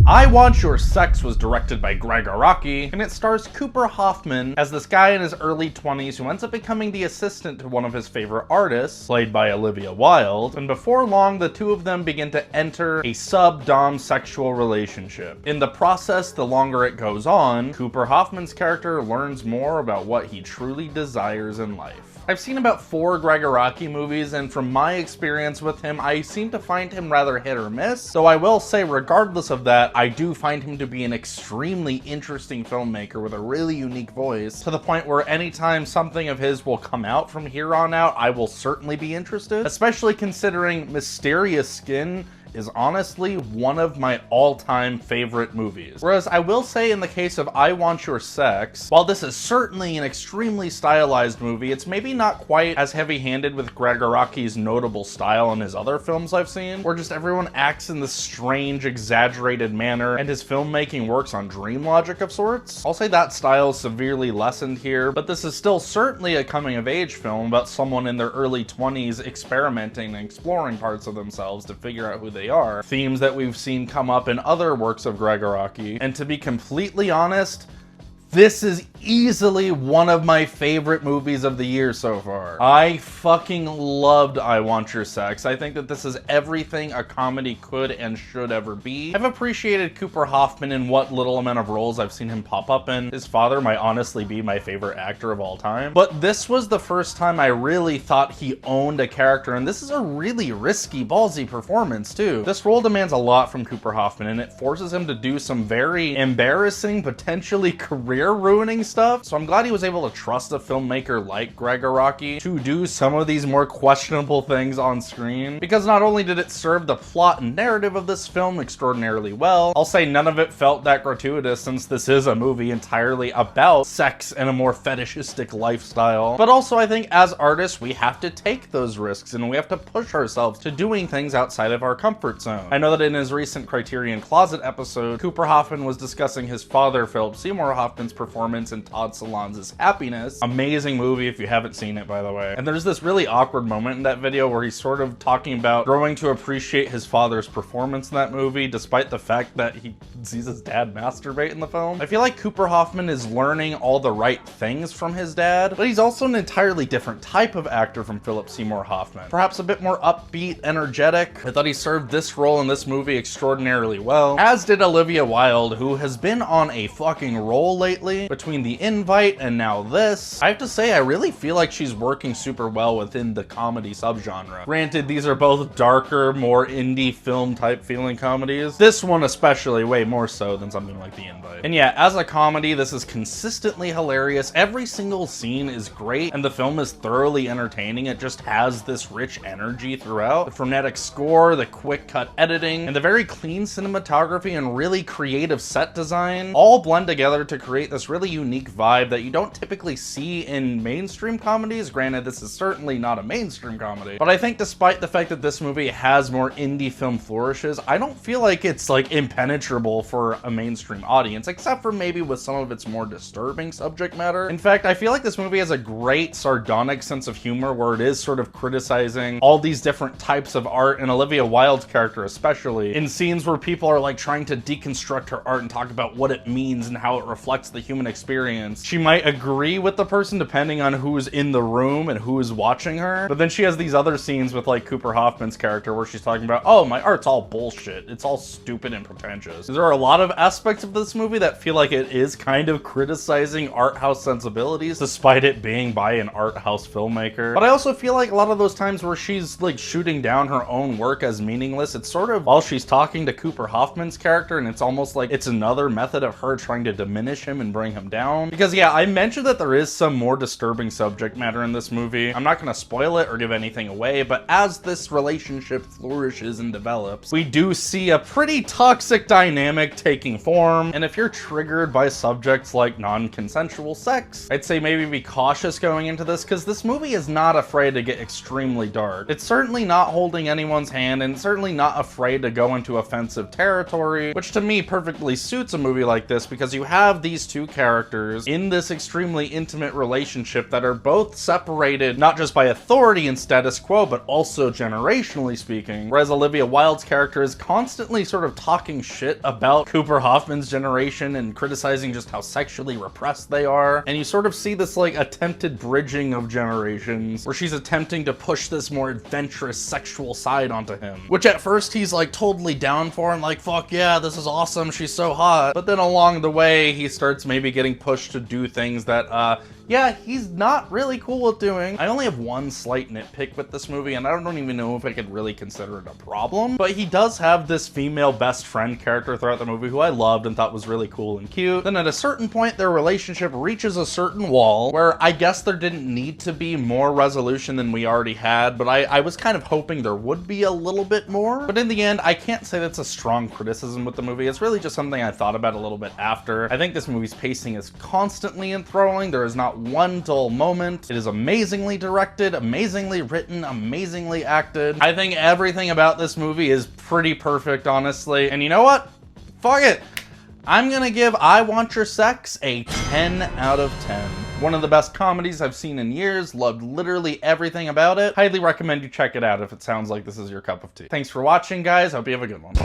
I Want Your Sex was directed by Gregg Araki, and it stars Cooper Hoffman as this guy in his early 20s who ends up becoming the assistant to one of his favorite artists, played by Olivia Wilde, and before long the two of them begin to enter a sub-dom sexual relationship. In the process, the longer it goes on, Cooper Hoffman's character learns more about what he truly desires in life. I've seen about 4 Gregg Araki movies, and from my experience with him, I seem to find him rather hit or miss, though I will say regardless of that, I do find him to be an extremely interesting filmmaker with a really unique voice, to the point where anytime something of his will come out from here on out, I will certainly be interested, especially considering Mysterious Skin is honestly one of my all-time favorite movies. Whereas I will say in the case of I Want Your Sex, while this is certainly an extremely stylized movie, it's maybe not quite as heavy-handed with Gregg Araki's notable style in his other films I've seen, where just everyone acts in this strange, exaggerated manner, and his filmmaking works on dream logic of sorts. I'll say that style is severely lessened here, but this is still certainly a coming-of-age film about someone in their early 20s experimenting and exploring parts of themselves to figure out who they are, themes that we've seen come up in other works of Gregg Araki, and to be completely honest, this is easily one of my favorite movies of the year so far. I fucking loved I Want Your Sex. I think that this is everything a comedy could and should ever be. I've appreciated Cooper Hoffman in what little amount of roles I've seen him pop up in. His father might honestly be my favorite actor of all time. But this was the first time I really thought he owned a character, and this is a really risky, ballsy performance too. This role demands a lot from Cooper Hoffman, and it forces him to do some very embarrassing, potentially career-ruining stuff, so I'm glad he was able to trust a filmmaker like Gregg Araki to do some of these more questionable things on screen, because not only did it serve the plot and narrative of this film extraordinarily well, I'll say none of it felt that gratuitous since this is a movie entirely about sex and a more fetishistic lifestyle, but also I think as artists we have to take those risks and we have to push ourselves to doing things outside of our comfort zone. I know that in his recent Criterion Closet episode, Cooper Hoffman was discussing his father, Philip Seymour Hoffman's performance in Todd Solondz's Happiness. Amazing movie if you haven't seen it, by the way. And there's this really awkward moment in that video where he's sort of talking about growing to appreciate his father's performance in that movie, despite the fact that he sees his dad masturbate in the film. I feel like Cooper Hoffman is learning all the right things from his dad, but he's also an entirely different type of actor from Philip Seymour Hoffman. Perhaps a bit more upbeat, energetic. I thought he served this role in this movie extraordinarily well, as did Olivia Wilde, who has been on a fucking roll lately. Between The Invite and now this, I have to say I really feel like she's working super well within the comedy subgenre. Granted, these are both darker, more indie film type feeling comedies. This one especially way more so than something like The Invite. And yeah, as a comedy, this is consistently hilarious. Every single scene is great, and the film is thoroughly entertaining. It just has this rich energy throughout. The frenetic score, the quick cut editing, and the very clean cinematography and really creative set design all blend together to create this really unique vibe that you don't typically see in mainstream comedies. Granted, this is certainly not a mainstream comedy, but I think despite the fact that this movie has more indie film flourishes, I don't feel like it's like impenetrable for a mainstream audience, except for maybe with some of its more disturbing subject matter. In fact, I feel like this movie has a great sardonic sense of humor where it is sort of criticizing all these different types of art, and Olivia Wilde's character especially, in scenes where people are like trying to deconstruct her art and talk about what it means and how it reflects the human experience. She might agree with the person depending on who's in the room and who is watching her, but then she has these other scenes with like Cooper Hoffman's character where she's talking about, oh, my art's all bullshit, it's all stupid and pretentious. There are a lot of aspects of this movie that feel like it is kind of criticizing art house sensibilities despite it being by an art house filmmaker, but I also feel like a lot of those times where she's like shooting down her own work as meaningless, it's sort of while she's talking to Cooper Hoffman's character, and it's almost like it's another method of her trying to diminish him and bring him down. Because yeah, I mentioned that there is some more disturbing subject matter in this movie. I'm not going to spoil it or give anything away, but as this relationship flourishes and develops, we do see a pretty toxic dynamic taking form, and if you're triggered by subjects like non-consensual sex, I'd say maybe be cautious going into this, because this movie is not afraid to get extremely dark. It's certainly not holding anyone's hand, and certainly not afraid to go into offensive territory, which to me perfectly suits a movie like this, because you have these two characters in this extremely intimate relationship that are both separated not just by authority and status quo, but also generationally speaking. Whereas Olivia Wilde's character is constantly sort of talking shit about Cooper Hoffman's generation and criticizing just how sexually repressed they are. And you sort of see this like attempted bridging of generations where she's attempting to push this more adventurous sexual side onto him, which at first he's like totally down for and like, fuck yeah, this is awesome, she's so hot. But then along the way, he starts maybe getting pushed to do things that, yeah, he's not really cool with doing. I only have one slight nitpick with this movie, and I don't even know if I could really consider it a problem, but he does have this female best friend character throughout the movie who I loved and thought was really cool and cute. Then at a certain point, their relationship reaches a certain wall where I guess there didn't need to be more resolution than we already had, but I was kind of hoping there would be a little bit more. But in the end, I can't say that's a strong criticism with the movie. It's really just something I thought about a little bit after. I think this movie's pacing is constantly enthralling. There is not one dull moment. It is amazingly directed, amazingly written, amazingly acted. I think everything about this movie is pretty perfect, honestly. And you know what? Fuck it. I'm gonna give I Want Your Sex a 10 out of 10. One of the best comedies I've seen in years, loved literally everything about it. Highly recommend you check it out if it sounds like this is your cup of tea. Thanks for watching, guys. Hope you have a good one.